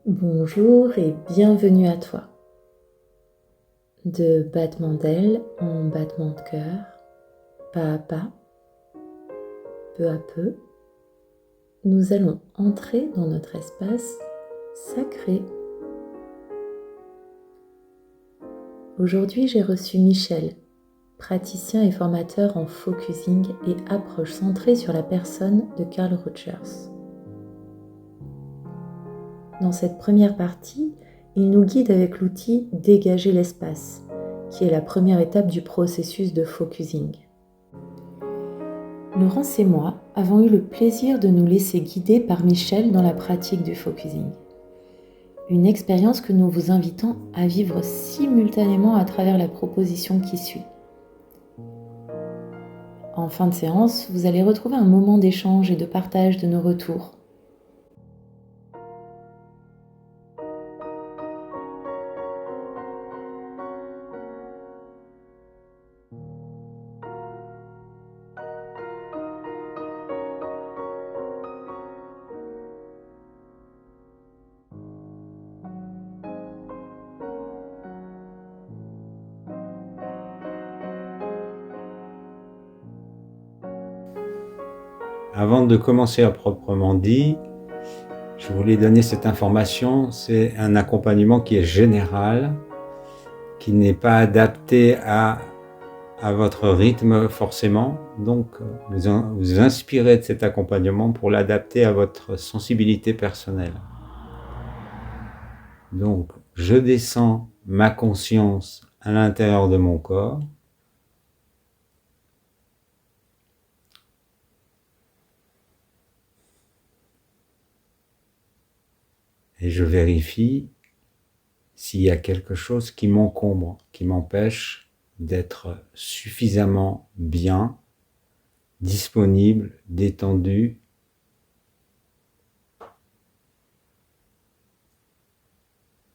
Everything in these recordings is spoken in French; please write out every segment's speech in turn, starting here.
Bonjour et bienvenue à toi. De battement d'ailes en battement de cœur, pas à pas, peu à peu, nous allons entrer dans notre espace sacré. Aujourd'hui, j'ai reçu Michel, praticien et formateur en focusing et approche centrée sur la personne de Carl Rogers. Dans cette première partie, il nous guide avec l'outil Dégager l'espace, qui est la première étape du processus de focusing. Laurence et moi avons eu le plaisir de nous laisser guider par Michel dans la pratique du focusing. Une expérience que nous vous invitons à vivre simultanément à travers la proposition qui suit. En fin de séance, vous allez retrouver un moment d'échange et de partage de nos retours. Avant de commencer à proprement dit, je voulais donner cette information. C'est un accompagnement qui est général, qui n'est pas adapté à votre rythme forcément. Donc, vous inspirez de cet accompagnement pour l'adapter à votre sensibilité personnelle. Donc, je descends ma conscience à l'intérieur de mon corps. Et je vérifie s'il y a quelque chose qui m'encombre, qui m'empêche d'être suffisamment bien, disponible, détendu.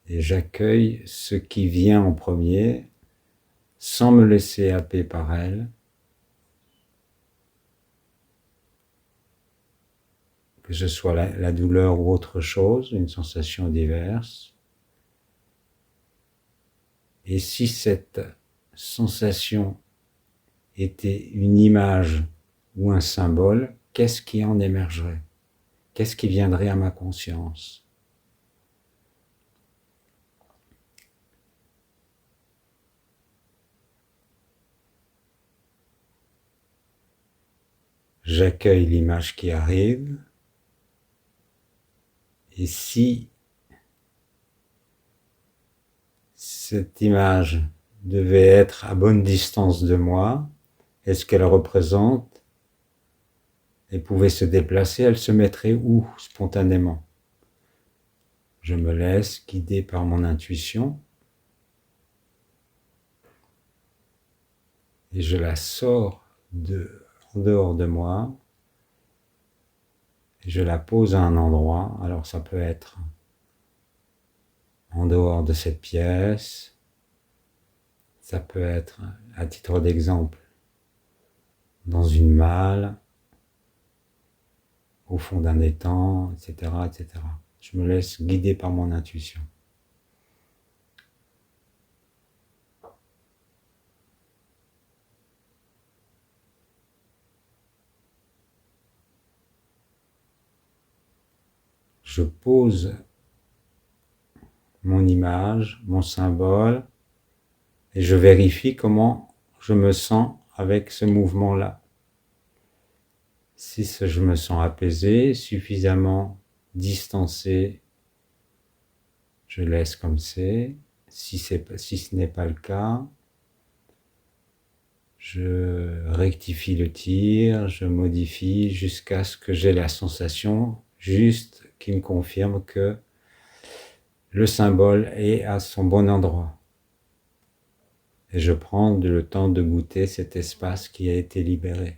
Et j'accueille ce qui vient en premier, sans me laisser happer par elle. Que ce soit la douleur ou autre chose, une sensation diverse. Et si cette sensation était une image ou un symbole, qu'est-ce qui en émergerait? Qu'est-ce qui viendrait à ma conscience? J'accueille l'image qui arrive. Et si cette image devait être à bonne distance de moi, est-ce qu'elle représente et pouvait se déplacer, elle se mettrait où spontanément? Je me laisse guider par mon intuition et je la sors en dehors de moi et je la pose à un endroit. Alors ça peut être en dehors de cette pièce, ça peut être, à titre d'exemple, dans une malle, au fond d'un étang, etc., etc. Je me laisse guider par mon intuition. Je pose mon image, mon symbole, et je vérifie comment je me sens avec ce mouvement-là. Si je me sens apaisé, suffisamment distancé, je laisse comme c'est. Si ce n'est pas le cas, je rectifie le tir, je modifie jusqu'à ce que j'ai la sensation juste qui me confirme que le symbole est à son bon endroit. Et je prends le temps de goûter cet espace qui a été libéré.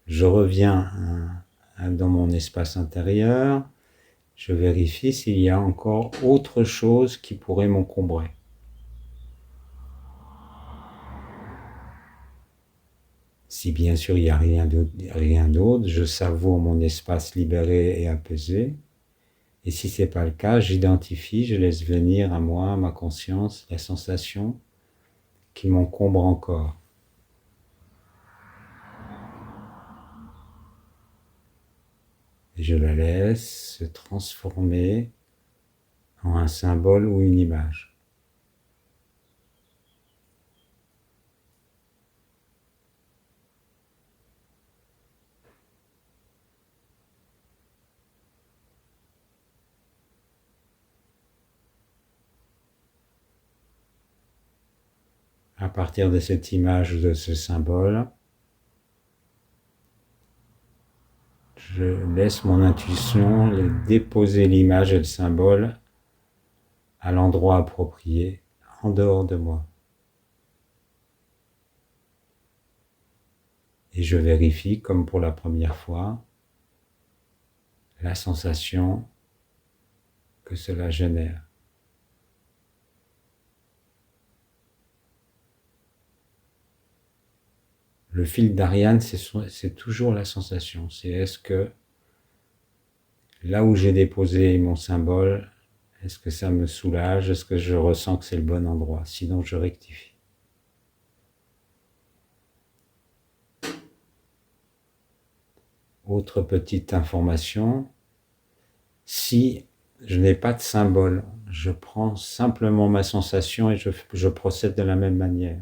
Je reviens dans mon espace intérieur, je vérifie s'il y a encore autre chose qui pourrait m'encombrer. Si bien sûr il n'y a rien d'autre, je savoure mon espace libéré et apaisé. Et si ce n'est pas le cas, j'identifie, je laisse venir à moi, à ma conscience, la sensation qui m'encombre encore. Et je la laisse se transformer en un symbole ou une image. À partir de cette image ou de ce symbole, je laisse mon intuition déposer l'image et le symbole à l'endroit approprié, en dehors de moi. Et je vérifie, comme pour la première fois, la sensation que cela génère. Le fil d'Ariane, c'est toujours la sensation. C'est est-ce que là où j'ai déposé mon symbole, est-ce que ça me soulage? Est-ce que je ressens que c'est le bon endroit? Sinon, je rectifie. Autre petite information, si je n'ai pas de symbole, je prends simplement ma sensation et je procède de la même manière.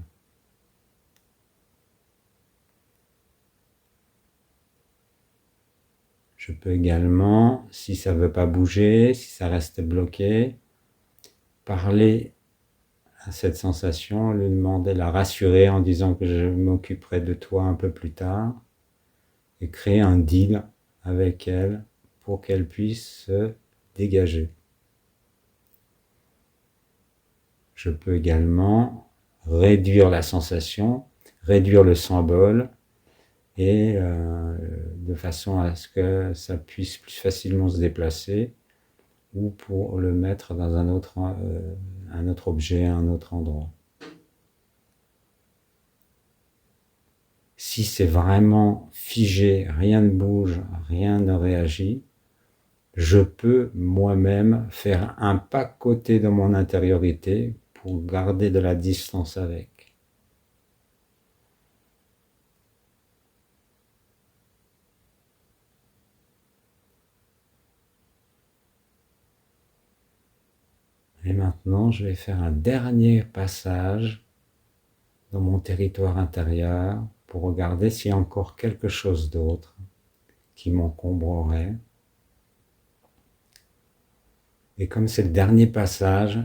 Je peux également, si ça ne veut pas bouger, si ça reste bloqué, parler à cette sensation, lui demander, la rassurer en disant que je m'occuperai de toi un peu plus tard et créer un deal avec elle pour qu'elle puisse se dégager. Je peux également réduire la sensation, réduire le symbole et de façon à ce que ça puisse plus facilement se déplacer ou pour le mettre dans un autre objet, un autre endroit. Si c'est vraiment figé, rien ne bouge, rien ne réagit, je peux moi-même faire un pas de côté dans mon intériorité pour garder de la distance avec. Et maintenant, je vais faire un dernier passage dans mon territoire intérieur pour regarder s'il y a encore quelque chose d'autre qui m'encombrerait. Et comme c'est le dernier passage,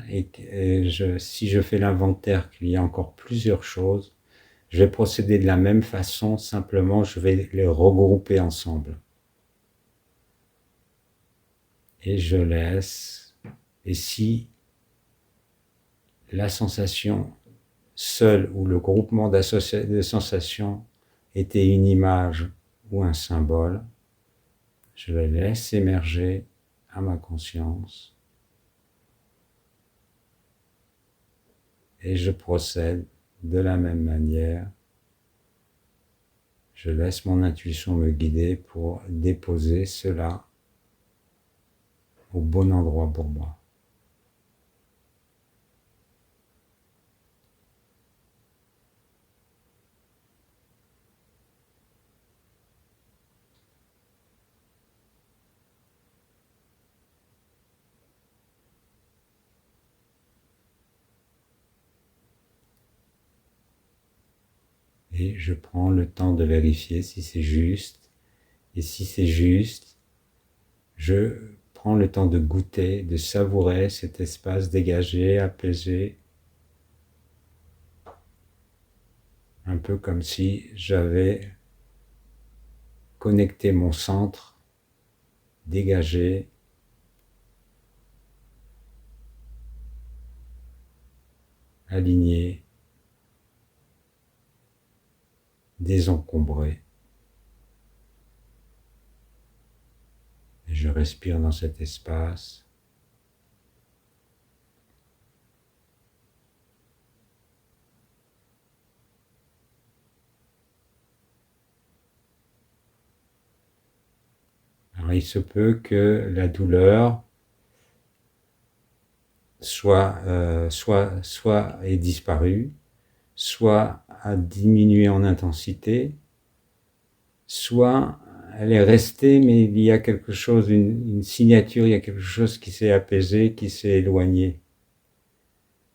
si je fais l'inventaire qu'il y a encore plusieurs choses, je vais procéder de la même façon, simplement je vais les regrouper ensemble. Et je laisse, et si la sensation seule ou le groupement de sensations était une image ou un symbole, je le laisse émerger à ma conscience et je procède de la même manière. Je laisse mon intuition me guider pour déposer cela au bon endroit pour moi. Et je prends le temps de vérifier si c'est juste. Et si c'est juste, je prends le temps de goûter, de savourer cet espace dégagé, apaisé. Un peu comme si j'avais connecté mon centre, dégagé, aligné, désencombré. Je respire dans cet espace. Alors, il se peut que la douleur soit ait disparu, soit a diminué en intensité, soit elle est restée, mais il y a quelque chose, une signature, il y a quelque chose qui s'est apaisé, qui s'est éloigné.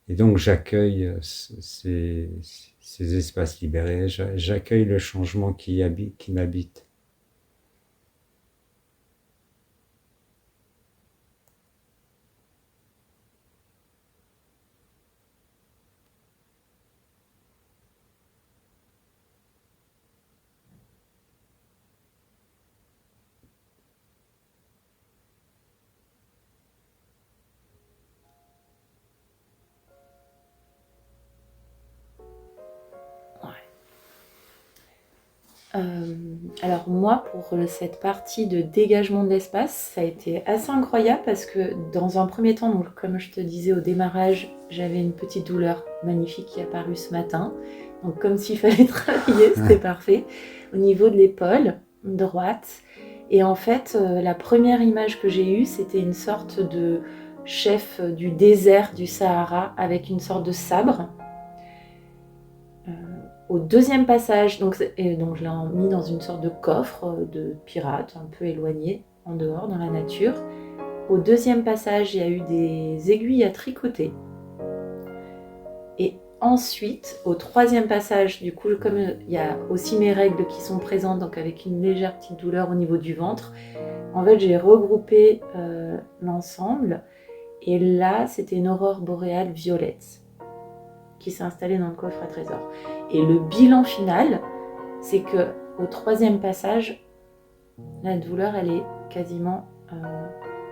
Et donc j'accueille ces espaces libérés, j'accueille le changement qui m'habite. Alors moi, pour cette partie de dégagement de l'espace, ça a été assez incroyable parce que dans un premier temps, donc, comme je te disais au démarrage, j'avais une petite douleur magnifique qui est apparue ce matin. Donc comme s'il fallait travailler, c'était parfait. Au niveau de l'épaule droite. Et en fait, la première image que j'ai eue, c'était une sorte de chef du désert du Sahara avec une sorte de sabre. Au deuxième passage, donc je l'ai mis dans une sorte de coffre de pirate, un peu éloigné, en dehors, dans la nature. Au deuxième passage, il y a eu des aiguilles à tricoter. Et ensuite, au troisième passage, du coup, comme il y a aussi mes règles qui sont présentes, donc avec une légère petite douleur au niveau du ventre, en fait, j'ai regroupé l'ensemble. Et là, c'était une aurore boréale violette qui s'est installée dans le coffre à trésors. Et le bilan final, c'est que au troisième passage, la douleur, elle est quasiment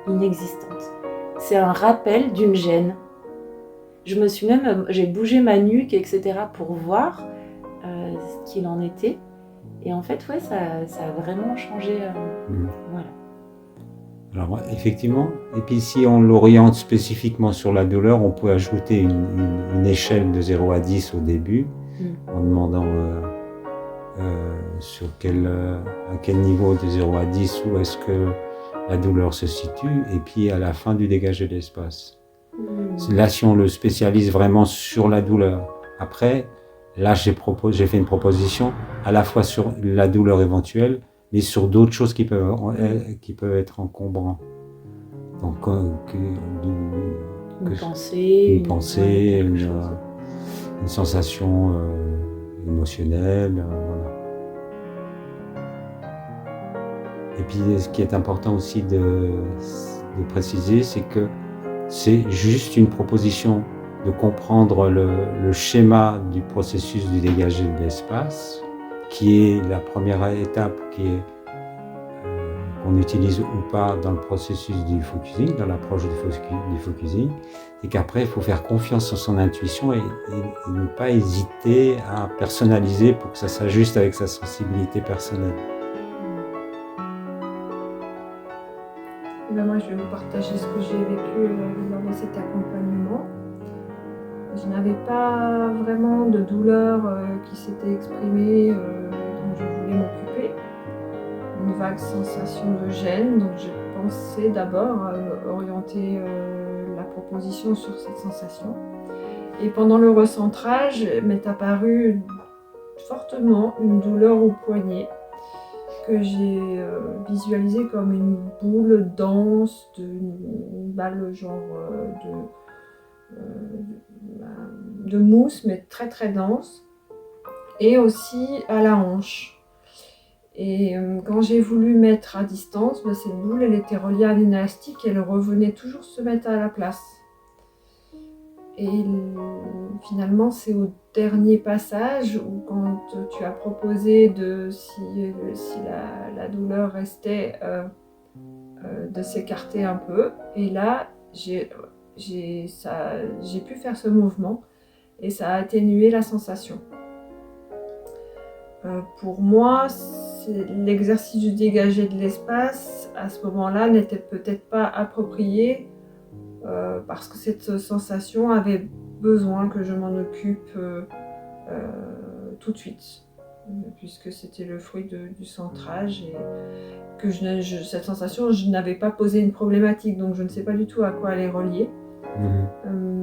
inexistante. C'est un rappel d'une gêne. J'ai bougé ma nuque, etc. pour voir ce qu'il en était. Et en fait, ouais, ça a vraiment changé. Voilà. Alors effectivement, et puis si on l'oriente spécifiquement sur la douleur, on peut ajouter une échelle de 0 à 10 au début, en demandant à quel niveau de 0 à 10 où est-ce que la douleur se situe, et puis à la fin du dégagé d'espace. Là, si on le spécialise vraiment sur la douleur. Après, là, j'ai fait une proposition à la fois sur la douleur éventuelle, mais sur d'autres choses qui peuvent être encombrants. Donc, une pensée, une sensation émotionnelle. Voilà. Et puis, ce qui est important aussi de préciser, c'est que c'est juste une proposition de comprendre le schéma du processus du dégagé de l'espace, qui est la première étape qu'on utilise ou pas dans le processus du focusing, dans l'approche du focusing, et qu'après il faut faire confiance en son intuition et ne pas hésiter à personnaliser pour que ça s'ajuste avec sa sensibilité personnelle. Moi, je vais vous partager ce que j'ai vécu lors de cet accompagnement. Je n'avais pas vraiment de douleur qui s'était exprimée, dont je voulais m'occuper. Une vague sensation de gêne, donc j'ai pensé d'abord orienter la proposition sur cette sensation. Et pendant le recentrage, m'est apparue fortement une douleur au poignet, que j'ai visualisé comme une boule dense, une balle genre de mousse, mais très très dense, et aussi à la hanche. Et quand j'ai voulu mettre à distance, cette boule, elle était reliée à un élastique et elle revenait toujours se mettre à la place. Et finalement, c'est au dernier passage où quand tu as proposé si la douleur restait, de s'écarter un peu. Et là, j'ai pu faire ce mouvement et ça a atténué la sensation. Pour moi, l'exercice du dégagé de l'espace, à ce moment-là, n'était peut-être pas approprié parce que cette sensation avait besoin que je m'en occupe tout de suite, puisque c'était le fruit du centrage et que cette sensation, je n'avais pas posé une problématique, donc je ne sais pas du tout à quoi elle est reliée.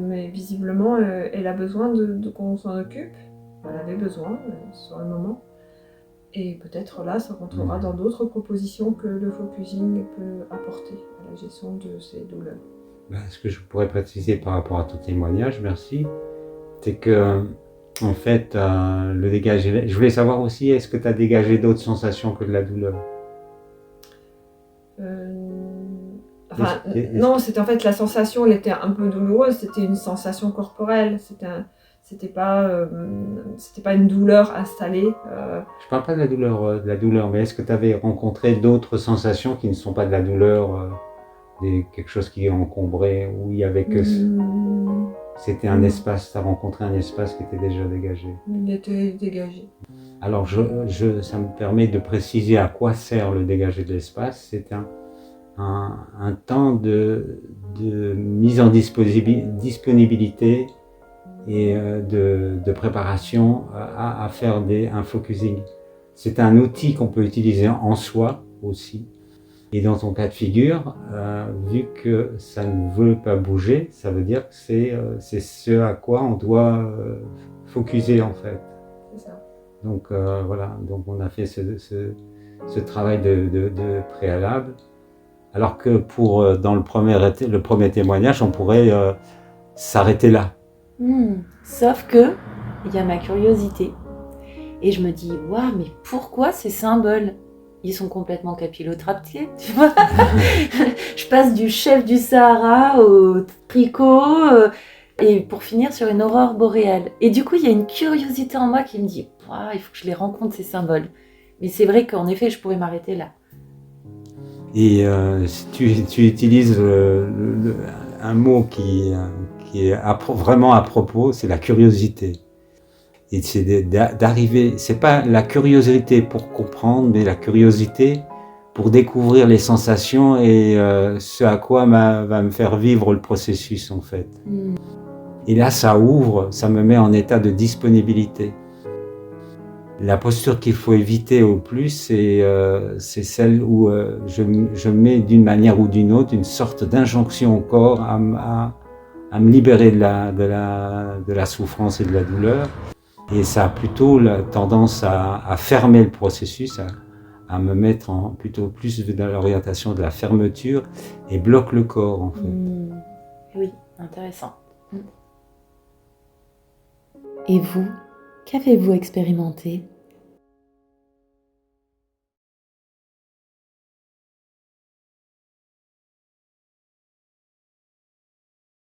Mais visiblement, elle a besoin qu'on s'en occupe. Elle avait besoin sur le moment. Et peut-être là, ça rentrera dans d'autres propositions que le focusing peut apporter à la gestion de ces douleurs. Ce que je pourrais préciser par rapport à ton témoignage, merci, c'est que, en fait, le dégagé. Je voulais savoir aussi, est-ce que tu as dégagé d'autres sensations que de la douleur? Non, c'était en fait la sensation, elle était un peu douloureuse, c'était une sensation corporelle, c'était pas une douleur installée. Je parle pas de la douleur, mais est-ce que tu avais rencontré d'autres sensations qui ne sont pas de la douleur, quelque chose qui est encombré, où il y avait que c'était un espace, tu as rencontré un espace qui était déjà dégagé? Il était dégagé. Alors ça me permet de préciser à quoi sert le dégagé de l'espace. C'est un temps de mise en disponibilité et de préparation à faire un focusing. C'est un outil qu'on peut utiliser en soi aussi. Et dans ton cas de figure, vu que ça ne veut pas bouger, ça veut dire que c'est ce à quoi on doit focuser en fait. C'est ça. Donc voilà, donc on a fait ce travail de préalable. Alors que dans le premier témoignage, on pourrait s'arrêter là. Sauf que il y a ma curiosité. Et je me dis, waouh, mais pourquoi ces symboles? Ils sont complètement capillotractés, tu vois. Je passe du chef du Sahara au tricot, et pour finir sur une aurore boréale. Et du coup, il y a une curiosité en moi qui me dit, waouh, il faut que je les rencontre, ces symboles. Mais c'est vrai qu'en effet, je pourrais m'arrêter là. Et si tu utilises un mot qui est vraiment à propos, c'est la curiosité. Et c'est d'arriver, c'est pas la curiosité pour comprendre, mais la curiosité pour découvrir les sensations et ce à quoi va me faire vivre le processus en fait. Et là, ça ouvre, ça me met en état de disponibilité. La posture qu'il faut éviter au plus, c'est celle où je mets d'une manière ou d'une autre une sorte d'injonction au corps à me libérer de la souffrance et de la douleur. Et ça a plutôt la tendance à fermer le processus, à me mettre plutôt plus dans l'orientation de la fermeture et bloque le corps en fait. Oui, intéressant. Et vous, qu'avez-vous expérimenté ?